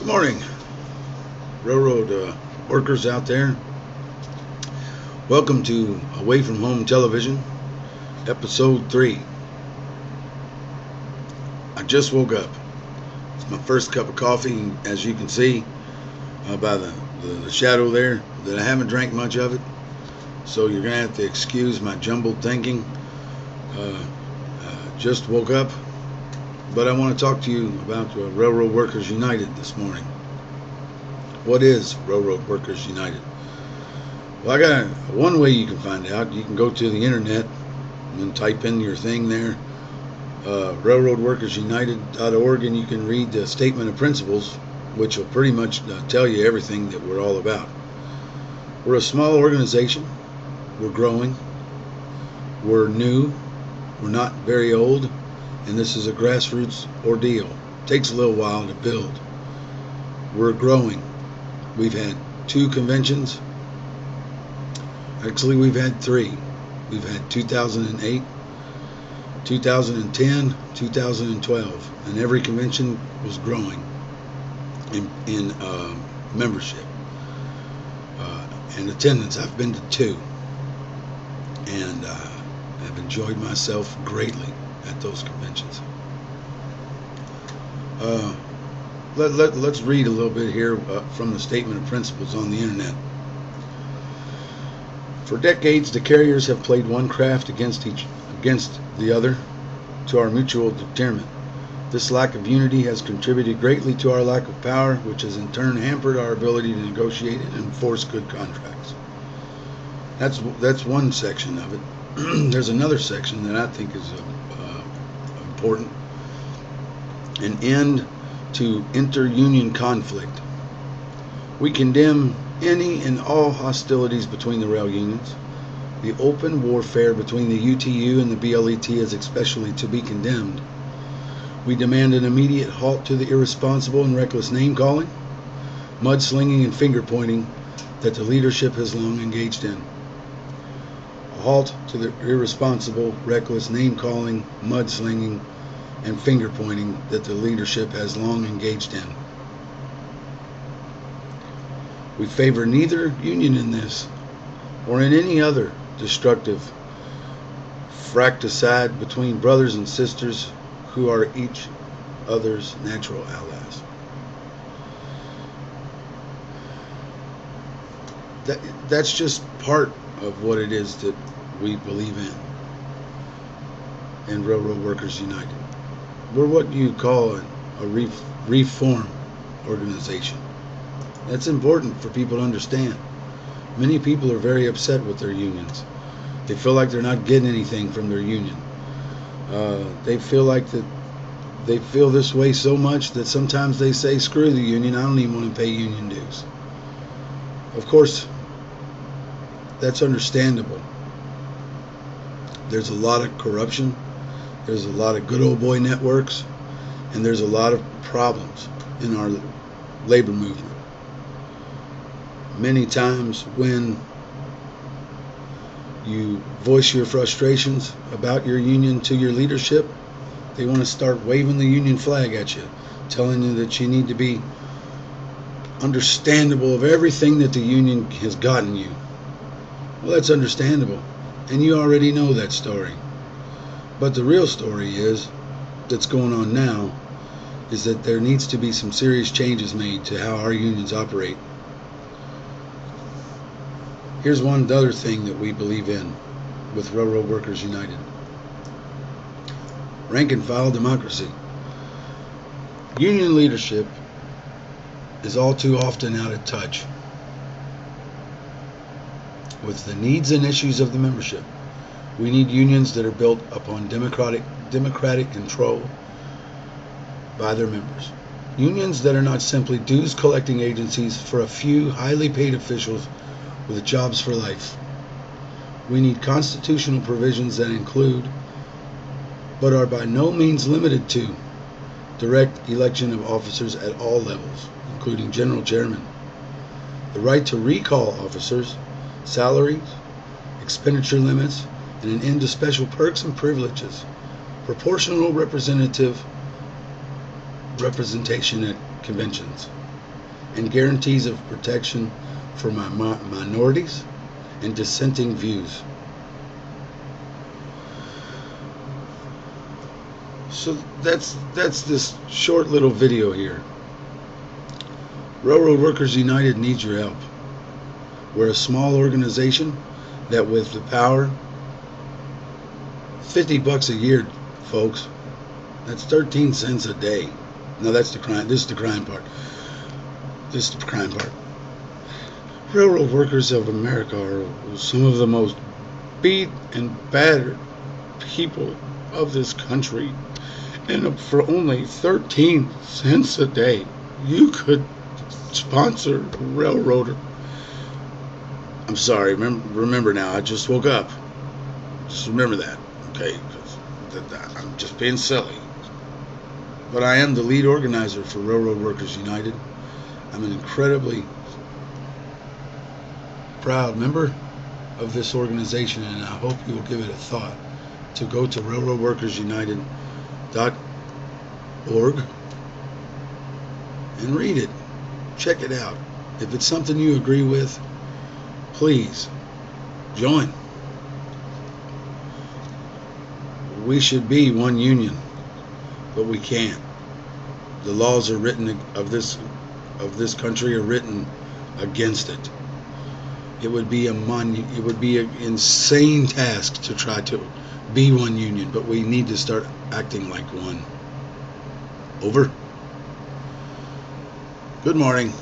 Good morning, railroad workers out there. Welcome to Away from Home Television, Episode 3. I just woke up. It's my first cup of coffee, as you can see by the shadow there, that I haven't drank much of it. So you're going to have to excuse my jumbled thinking. Just woke up, but I want to talk to you about Railroad Workers United this morning. What is Railroad Workers United? Well, I got one way you can find out. You can go to the internet and type in your thing there, railroadworkersunited.org, and you can read the Statement of Principles, which will pretty much tell you everything that we're all about. We're a small organization. We're growing. We're new. We're not very old. And this is a grassroots ordeal. It takes a little while to build. We're growing. We've had 2 conventions. Actually, we've had 3. We've had 2008, 2010, 2012, and every convention was growing in membership and attendance. I've been to 2, and I've enjoyed myself greatly at those conventions. Let's read a little bit here from the Statement of Principles on the internet. For decades, the carriers have played one craft against the other to our mutual detriment. This lack of unity has contributed greatly to our lack of power, which has in turn hampered our ability to negotiate and enforce good contracts. That's one section of it. There's another section that I think is important. An end to inter-union conflict. We condemn any and all hostilities between the rail unions. The open warfare between the UTU and the BLET is especially to be condemned. We demand an immediate halt to the irresponsible and reckless name-calling, mudslinging, and finger-pointing that the leadership has long engaged in. A halt to the irresponsible, reckless name-calling, mudslinging, and finger-pointing that the leadership has long engaged in. We favor neither union in this or in any other destructive fratricide between brothers and sisters who are each other's natural allies. That's just part of what it is that we believe in Railroad Workers United. We're what you call a reform organization. That's important for people to understand. Many people are very upset with their unions. They feel like they're not getting anything from their union. They feel this way so much that sometimes they say, screw the union, I don't even want to pay union dues. Of course, that's understandable. There's a lot of corruption. There's a lot of good old boy networks, and there's a lot of problems in our labor movement. Many times when you voice your frustrations about your union to your leadership, they want to start waving the union flag at you, telling you that you need to be understandable of everything that the union has gotten you. Well, that's understandable, and you already know that story. But the real story that's going on now, is that there needs to be some serious changes made to how our unions operate. Here's one other thing that we believe in with Railroad Workers United. Rank and file democracy. Union leadership is all too often out of touch with the needs and issues of the membership. We need unions that are built upon democratic control by their members. Unions that are not simply dues collecting agencies for a few highly paid officials with jobs for life. We need constitutional provisions that include, but are by no means limited to, direct election of officers at all levels, including general chairman, the right to recall officers, salaries, expenditure limits, and an end to special perks and privileges, proportional representation at conventions, and guarantees of protection for minorities and dissenting views. So that's this short little video here. Railroad Workers United needs your help. We're a small organization that with the power, $50 a year, folks. That's 13 cents a day. No, that's the crime. This is the crime part. This is the crime part. Railroad workers of America are some of the most beat and battered people of this country. And for only 13 cents a day, you could sponsor a railroader. I'm sorry, remember now, I just woke up. Just remember that, okay? I'm just being silly. But I am the lead organizer for Railroad Workers United. I'm an incredibly proud member of this organization, and I hope you will give it a thought to go to railroadworkersunited.org and read it. Check it out. If it's something you agree with, please join. We should be one union, but we can't. The laws are written of this country are written against it. It would be an insane task to try to be one union, but we need to start acting like one. Over. Good morning.